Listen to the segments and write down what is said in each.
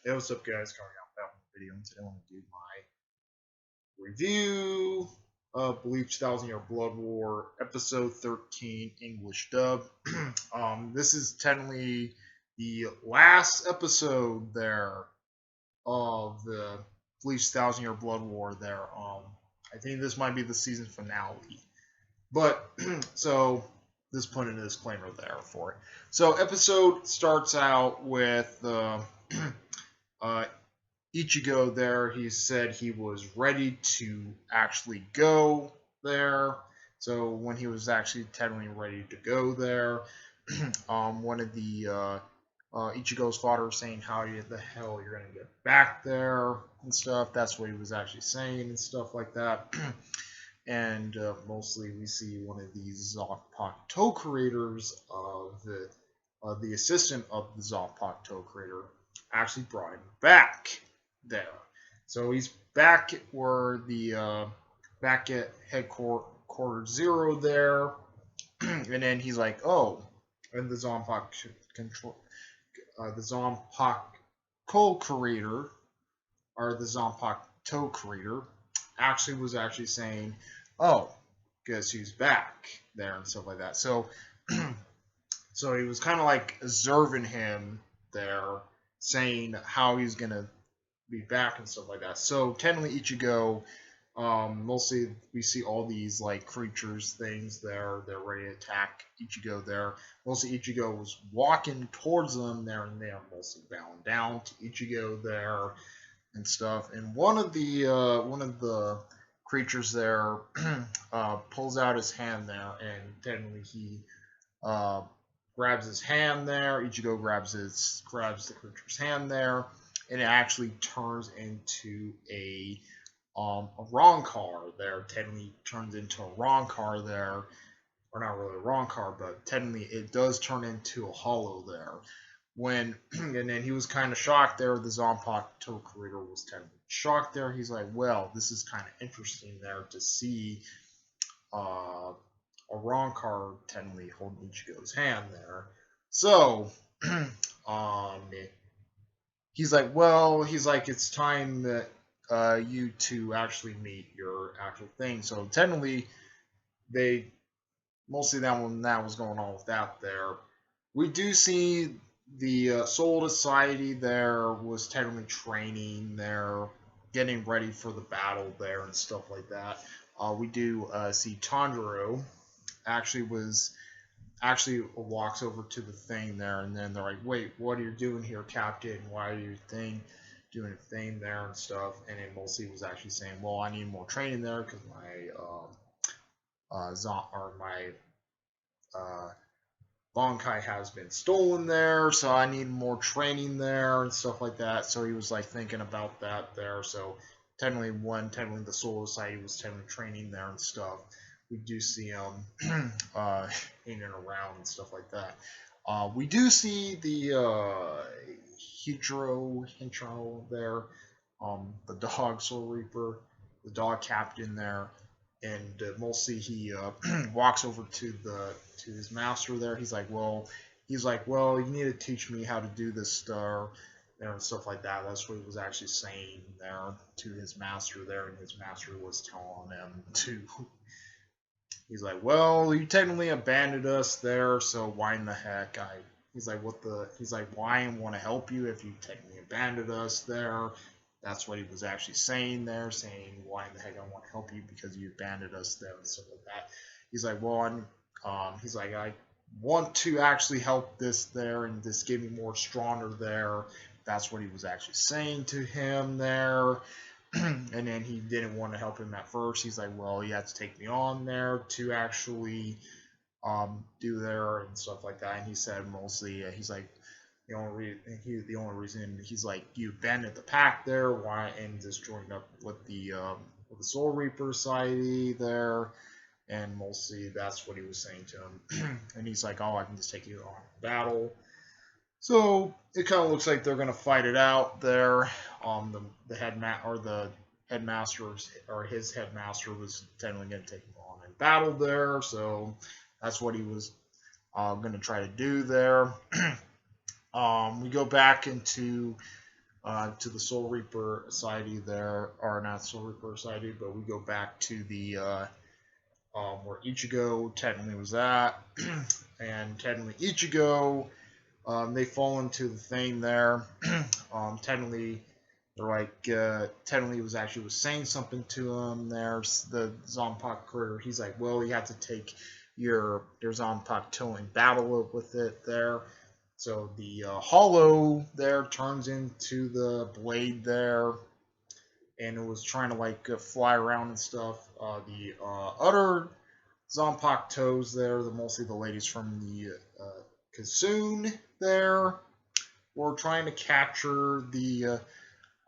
Hey, what's up, guys? Coming out with that one video, and today I want to do my review of Bleach 1000-Year Blood War, Episode 13, English dub. This is technically the last episode there of the Bleach 1000-Year Blood War there. I think this might be the season finale. But, so, just putting a disclaimer there for it. So, episode starts out with Ichigo there. He said he was ready to actually go there. So when he was actually technically ready to go there, one of the Ichigo's father was saying how the hell you're gonna get back there and stuff. That's what he was actually saying and stuff like that. And mostly we see one of these Zanpakuto creators of the assistant of the Zanpakuto creator actually brought him back there. So he's back where the back at headquarters 0 there, and then he's like, oh, and the Zanpakuto creator, or the Zanpakuto creator, actually was actually saying, oh, guess who's back there and stuff like that. So, so he was kind of like observing him there, saying how he's gonna be back and stuff like that. So technically Ichigo, mostly we see all these like creatures, things there, they're ready to attack Ichigo there. Mostly Ichigo was walking towards them there, and they're mostly bowing down to Ichigo there and stuff. And one of the creatures there pulls out his hand there, and technically he grabs his hand there. Ichigo grabs the creature's hand there, and it actually turns into a wrong car there. Technically turns into a wrong car there, or not really a wrong car, but technically it does turn into a hollow there. When and then he was kind of shocked there. The Zanpakuto creator was technically shocked there. He's like, well, this is kind of interesting there to see a wrong car technically holding Ichigo's hand there. So he's like, well, it's time that you two actually meet your actual thing. So technically, they mostly that was going on with that there. We do see the Soul Society there was technically training there, getting ready for the battle there and stuff like that. We do see Tanjiro actually walks over to the thing there, and then they're like, wait, what are you doing here, Captain? Why are you doing a thing there and stuff? And then mostly was actually saying, well, I need more training there because my Bankai has been stolen there, so I need more training there and stuff like that. So he was like thinking about that there. So technically the Soul Society was technically training there and stuff. We do see him in and around and stuff like that. We do see the Hitro there, the dog Soul Reaper, the dog captain there, and mostly he walks over to his master there. He's like, well, you need to teach me how to do this stuff there and stuff like that. That's what he was actually saying there to his master there, and his master was telling him to. He's like, well, you technically abandoned us there, so why in the heck? He's like, why I want to help you if you technically abandoned us there? That's what he was actually saying there, saying why in the heck I want to help you because you abandoned us there and stuff like that. He's like, well, I want to actually help this there and just give me more stronger there. That's what he was actually saying to him there. And then he didn't want to help him at first. He's like, well, you have to take me on there to actually do there and stuff like that. And he said mostly, he's like, the only reason he's like, you abandoned the pack there, why, and just joined up with the Soul Reaper Society there, and mostly that's what he was saying to him. And he's like, oh, I can just take you on battle. So it kind of looks like they're gonna fight it out there. The headmaster or his headmaster was technically gonna take him on in battle there. So that's what he was gonna try to do there. We go back into to the Soul Reaper Society there, or not Soul Reaper Society, but we go back to the where Ichigo technically was at, and technically Ichigo, they fall into the thing there. Technically, they're like, technically was saying something to him there. The Zanpakuto creator, he's like, well, you have to take your Zanpakuto and battle with it there. So the hollow there turns into the blade there, and it was trying to like fly around and stuff. The other Zanpakutos there, mostly the ladies from the Kazune there, were trying to capture the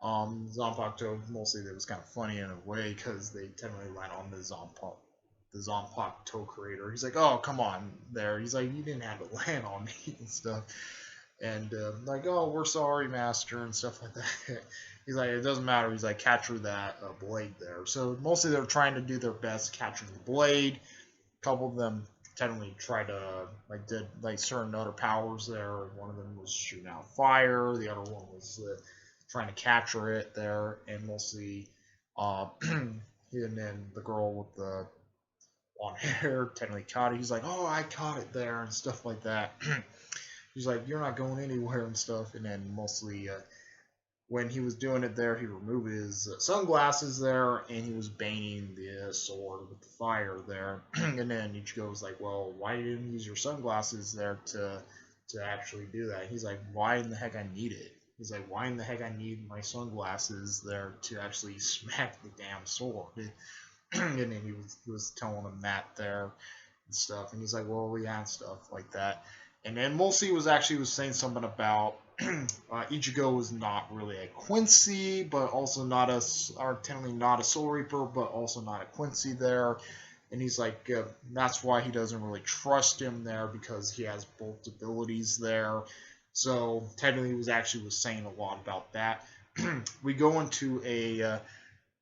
Zanpakuto. Mostly it was kind of funny in a way because they technically went on the Zanpakuto creator. He's like, oh, come on there. He's like, you didn't have to land on me and stuff. And like, oh, we're sorry, master, and stuff like that. He's like, it doesn't matter. He's like, capture that blade there. So mostly they're trying to do their best capturing the blade. A couple of them technically tried to did certain other powers there. One of them was shooting out fire. The other one was trying to capture it there, and mostly, and then the girl with the blonde hair technically caught it. He's like, oh, I caught it there and stuff like that. He's like, you're not going anywhere and stuff. And then mostly when he was doing it there, he removed his sunglasses there, and he was banging the sword with the fire there. And then Ichigo was like, well, why didn't you use your sunglasses there to actually do that? He's like, why in the heck I need it? He's like, why in the heck I need my sunglasses there to actually smack the damn sword? And then he was telling him that there and stuff. And he's like, well, yeah, and stuff like that. And then mostly was saying something about Ichigo is not really a Quincy, but also technically not a Soul Reaper, but also not a Quincy there. And he's like, that's why he doesn't really trust him there, because he has both abilities there. So technically he was saying a lot about that. We go into a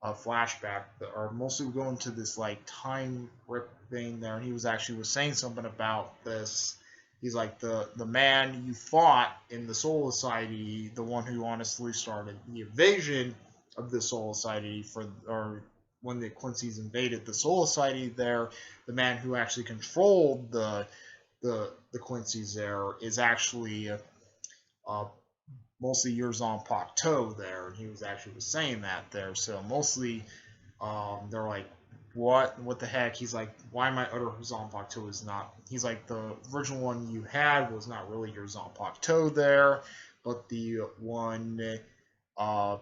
flashback, or mostly we go into this like time rip thing there, and he was saying something about this. He's like, the man you fought in the Soul Society, the one who honestly started the invasion of the Soul Society or when the Quincy's invaded the Soul Society there, the man who actually controlled the Quincy's there is actually mostly your Zanpakuto there, and he was saying that there. So mostly they're like, what the heck? He's like, why my other Zanpakuto is not? He's like, the original one you had was not really your Zanpakuto there, but the one Zanpakuto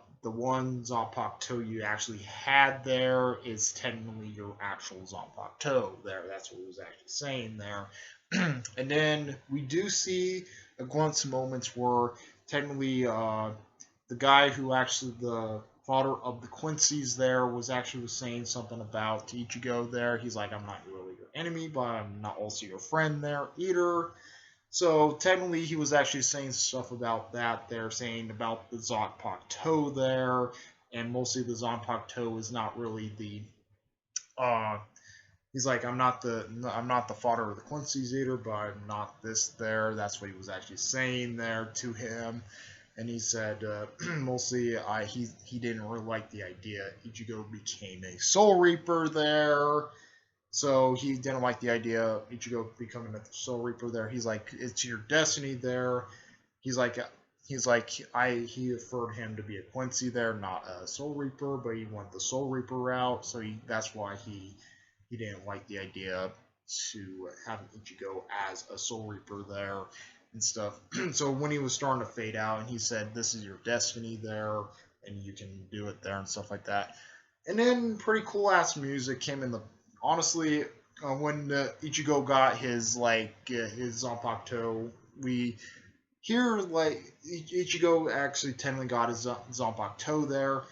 you actually had there is technically your actual Zanpakuto there. That's what he was actually saying there. And then we do see a glimpse moments where technically the guy who actually the father of the Quincy's there was saying something about Ichigo there. He's like, I'm not really your enemy, but I'm not also your friend there either. So technically he was actually saying stuff about that there, saying about the Zanpakuto there, and mostly the Zanpakuto is not really the he's like, I'm not the father of the Quincy's either, but I'm not this there. That's what he was actually saying there to him. And he said, mostly, he didn't really like the idea Ichigo became a Soul Reaper there. So he didn't like the idea of Ichigo becoming a Soul Reaper there. He's like, it's your destiny there. He preferred him to be a Quincy there, not a Soul Reaper, but he went the Soul Reaper route. So that's why he didn't like the idea to have Ichigo as a Soul Reaper there and stuff. So when he was starting to fade out, and he said, this is your destiny there, and you can do it there and stuff like that. And then pretty cool ass music came in. Honestly, when Ichigo got his Zanpakuto, we hear Ichigo actually technically got his Zanpakuto there,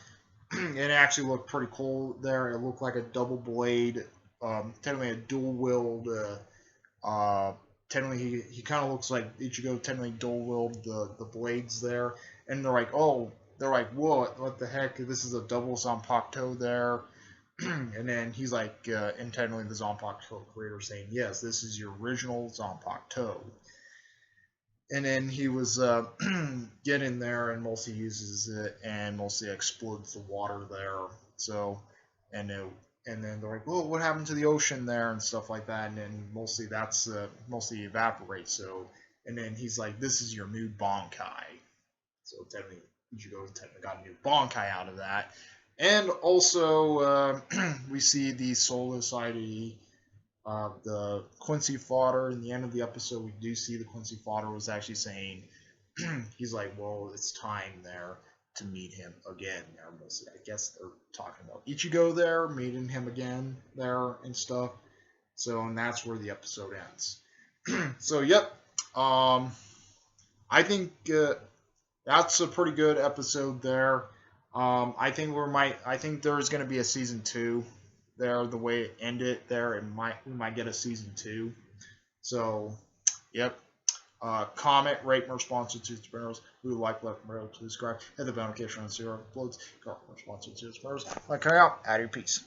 and it actually looked pretty cool there. It looked like a double blade, technically a dual wield. Technically, he kind of looks like Ichigo technically dual wield the blades there, and they're like, what the heck? This is a double Zanpakuto there. And then he's like, and technically the Zanpakuto creator saying, yes, this is your original Zanpakuto. and then he was getting there, and Mulsey uses it, and Mulsey explodes the water there. So, and it, and then they're like, "Well, what happened to the ocean there?" and stuff like that. And then Mulsey evaporates. So, and then he's like, "This is your new Bonkai." So technically, Ichigo technically got a new Bonkai out of that. And also, we see the Soul Society, the Quincy fodder. In the end of the episode, we do see the Quincy fodder was actually saying, he's like, well, it's time there to meet him again. I guess they're talking about Ichigo there, meeting him again there and stuff. So, and that's where the episode ends. So, yep. I think that's a pretty good episode there. I think there's going to be a season 2 there. The way it ended there, we might get a season 2. So, yep. Comment, rate, and respond to Sparrows. We would like, let me know, please subscribe. Hit the bell notification on zero uploads. Comment, respond to Sparrows. Like, out. Out of your peace.